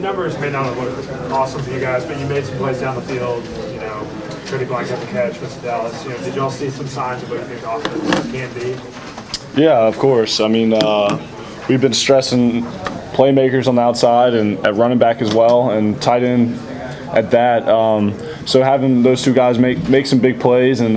numbers may not have looked awesome for you guys, but you made some plays down the field. You know, Cody Black had the catch with Dallas. You know, did y'all see some signs of what you think the offense can be? Yeah, of course. I mean, we've been stressing playmakers on the outside and at running back as well, and tight end at that. So having those two guys make some big plays and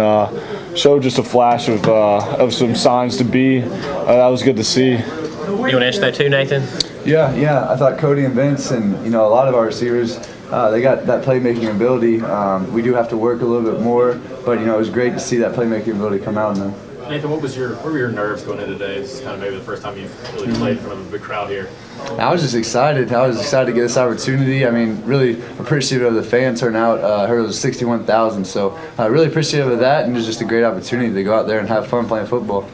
show just a flash of some signs to be, that was good to see. You want to answer that too, Nathan? Yeah. I thought Cody and Vince and a lot of our receivers, they got that playmaking ability. We do have to work a little bit more, but it was great to see that playmaking ability come out in them. Nathan, what were your nerves going into today? This is kind of maybe the first time you've really played in front of a big crowd here. I was just excited. I was excited to get this opportunity. I mean, really appreciative of the fan turnout. I heard it was 61,000, so really appreciative of that, and it was just a great opportunity to go out there and have fun playing football.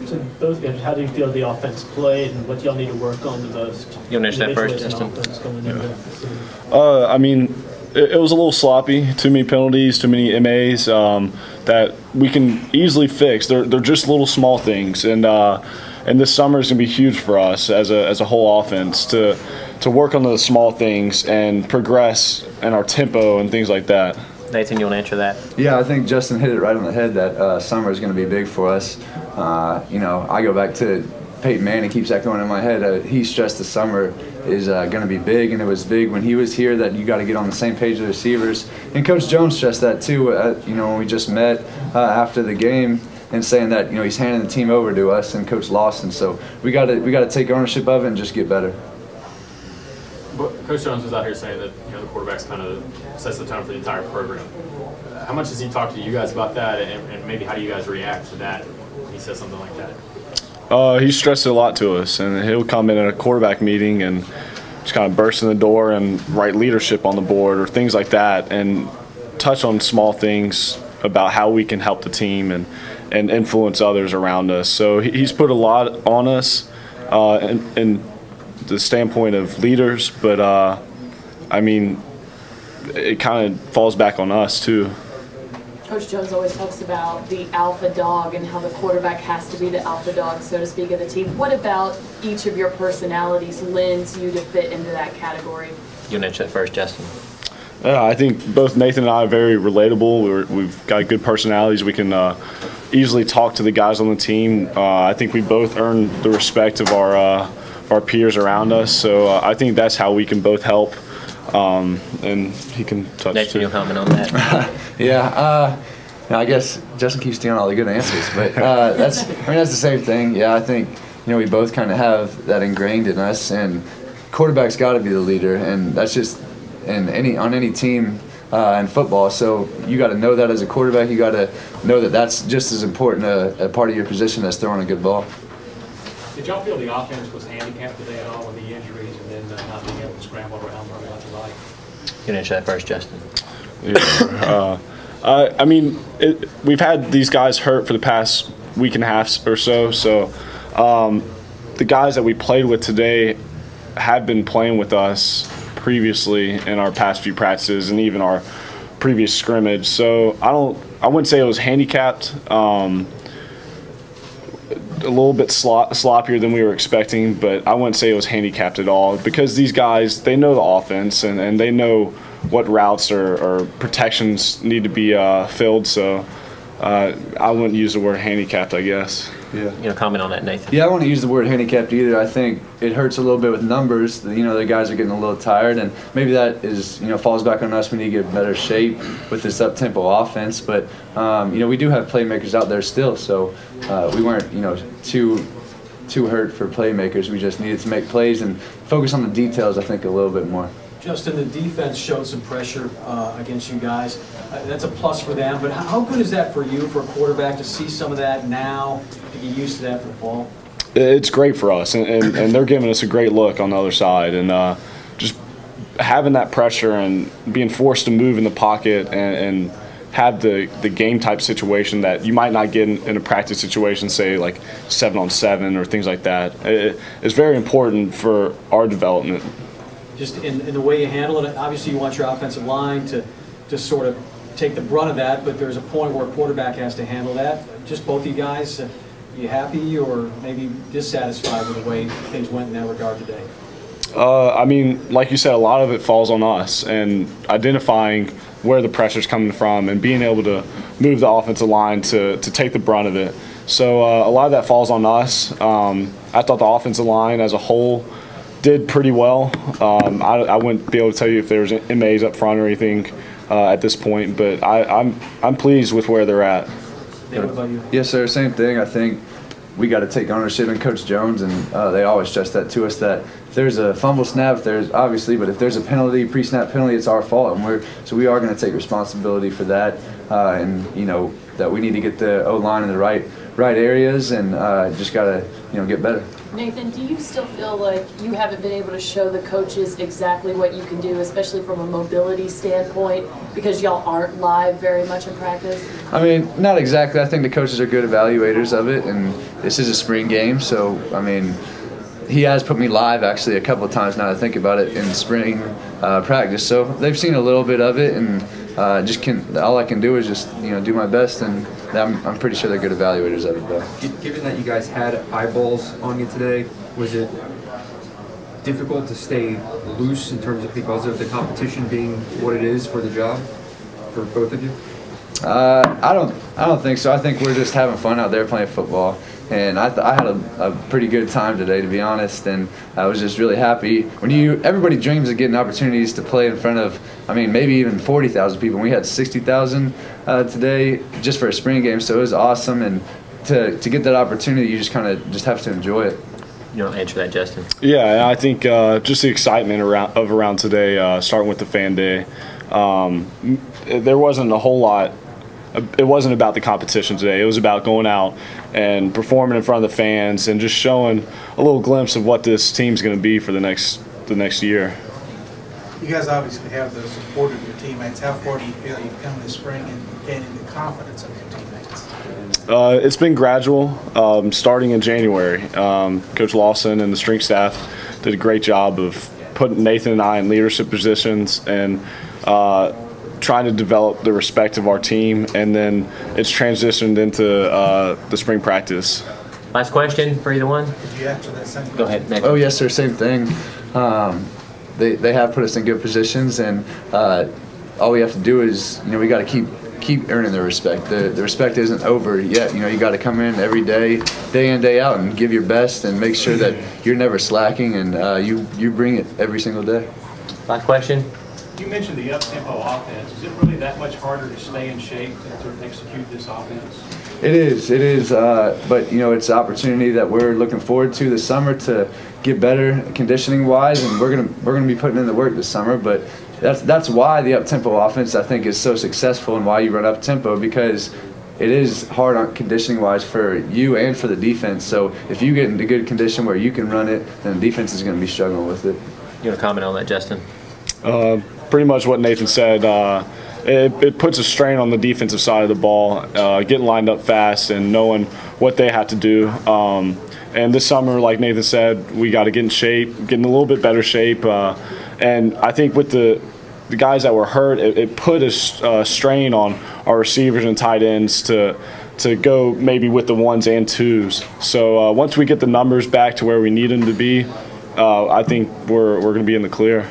So both guys, how do you feel the offense played, and what y'all need to work on the most? You want to answer that first, Justin? I mean, it was a little sloppy. Too many penalties, too many MAs that we can easily fix. They're just little small things, and this summer is going to be huge for us as a whole offense to work on those small things and progress in our tempo and things like that. Nathan, you want to answer that? Yeah, I think Justin hit it right on the head that summer is going to be big for us. I go back to Peyton Manning, keeps that going in my head. He stressed the summer is going to be big, and it was big when he was here that you got to get on the same page with the receivers. And Coach Jones stressed that too, when we just met after the game and saying that, he's handing the team over to us and Coach Lawson. So we got to take ownership of it and just get better. But Coach Jones was out here saying that the quarterback's kind of sets the tone for the entire program. How much does he talk to you guys about that, and maybe how do you guys react to that when he says something like that? He stressed it a lot to us, and he'll come in at a quarterback meeting and just kind of burst in the door and write leadership on the board or things like that, and touch on small things about how we can help the team and influence others around us. So he's put a lot on us in the standpoint of leaders, but I mean, it kind of falls back on us too. Coach Jones always talks about the alpha dog and how the quarterback has to be the alpha dog, so to speak, of the team. What about each of your personalities lends you to fit into that category? You answer that first, Justin. Yeah, I think both Nathan and I are very relatable. We've got good personalities. We can easily talk to the guys on the team. I think we both earn the respect of our peers around us. So I think that's how we can both help. And he can touch Nathan, too. you'll comment on that. Yeah, I guess Justin keeps stealing all the good answers, but that's the same thing. Yeah, I think we both kind of have that ingrained in us, and quarterback's got to be the leader, and that's just on any team in football. So you got to know that as a quarterback. You got to know that that's just as important a part of your position as throwing a good ball. Did y'all feel the offense was handicapped today at all with the injuries and then not being able to scramble around like you like? You can answer that first, Justin. Yeah. I mean, we've had these guys hurt for the past week and a half or so. So the guys that we played with today have been playing with us previously in our past few practices and even our previous scrimmage. So I wouldn't say it was handicapped. A little bit sloppier than we were expecting, but I wouldn't say it was handicapped at all because these guys, they know the offense and they know what routes or protections need to be filled. So I wouldn't use the word handicapped, I guess. Yeah. Comment on that, Nathan. Yeah, I wouldn't use the word handicapped either. I think it hurts a little bit with numbers. The guys are getting a little tired, and maybe that is falls back on us. We need to get in better shape with this up-tempo offense. But we do have playmakers out there still, so we weren't too hurt for playmakers. We just needed to make plays and focus on the details. I think a little bit more. Justin, the defense showed some pressure against you guys. That's a plus for them, but how good is that for you, for a quarterback, to see some of that now, to get used to that for the fall? It's great for us, and they're giving us a great look on the other side. And just having that pressure and being forced to move in the pocket and have the game-type situation that you might not get in a practice situation, say like 7-on-7 or things like that, it's very important for our development. Just in the way you handle it, obviously you want your offensive line to sort of take the brunt of that, but there's a point where a quarterback has to handle that. Just both you guys, you happy or maybe dissatisfied with the way things went in that regard today? I mean, like you said, a lot of it falls on us and identifying where the pressure's coming from and being able to move the offensive line to take the brunt of it. So a lot of that falls on us. I thought the offensive line as a whole did pretty well. I wouldn't be able to tell you if there was MAs up front or anything at this point, but I'm pleased with where they're at. What about you? Yes, sir. Same thing. I think we got to take ownership in Coach Jones, and they always stress that to us, that if there's a fumble snap, there's obviously, but if there's a penalty, pre-snap penalty, it's our fault, and we are going to take responsibility for that, and you know that we need to get the O-line in the right areas, and just got to get better. Nathan, do you still feel like you haven't been able to show the coaches exactly what you can do, especially from a mobility standpoint, because y'all aren't live very much in practice? I mean, not exactly. I think the coaches are good evaluators of it, and this is a spring game, so I mean, he has put me live actually a couple of times now that I think about it in spring practice. So they've seen a little bit of it, and all I can do is just do my best, and I'm pretty sure they're good evaluators of it though. Given that you guys had eyeballs on you today, was it difficult to stay loose in terms of because of the competition being what it is for the job for both of you? I don't think so. I think we're just having fun out there playing football, and I had a pretty good time today, to be honest. And I was just really happy. Everybody dreams of getting opportunities to play in front of, I mean, maybe even 40,000 people. We had 60,000 today just for a spring game, so it was awesome. And to get that opportunity, you just kind of have to enjoy it. You don't answer that, Justin. Yeah, I think just the excitement around today, starting with the fan day. There wasn't a whole lot. It wasn't about the competition today. It was about going out and performing in front of the fans and just showing a little glimpse of what this team's going to be for the next year. You guys obviously have the support of your teammates. How far do you feel you've come this spring in gaining the confidence of your teammates? It's been gradual, starting in January. Coach Lawson and the strength staff did a great job of putting Nathan and I in leadership positions and trying to develop the respect of our team, and then it's transitioned into the spring practice. Last question for either one. Did you answer that same question? Go ahead, Nathan. Oh yes, sir. Same thing. They have put us in good positions, and all we have to do is we got to keep earning their respect. The respect isn't over yet. You got to come in every day in, day out, and give your best and make sure that you're never slacking, and you bring it every single day. Last question. You mentioned the up-tempo offense. Is it really that much harder to stay in shape to execute this offense? It is. But it's an opportunity that we're looking forward to this summer to get better conditioning-wise, and we're gonna be putting in the work this summer. But that's why the up-tempo offense, I think, is so successful, and why you run up-tempo, because it is hard on conditioning-wise for you and for the defense. So if you get into good condition where you can run it, then the defense is going to be struggling with it. You want to comment on that, Justin? Pretty much what Nathan said. It puts a strain on the defensive side of the ball, getting lined up fast and knowing what they have to do. And this summer, like Nathan said, we got to get in shape, get in a little bit better shape. And I think with the guys that were hurt, it put a strain on our receivers and tight ends to go maybe with the ones and twos. So once we get the numbers back to where we need them to be, I think we're going to be in the clear.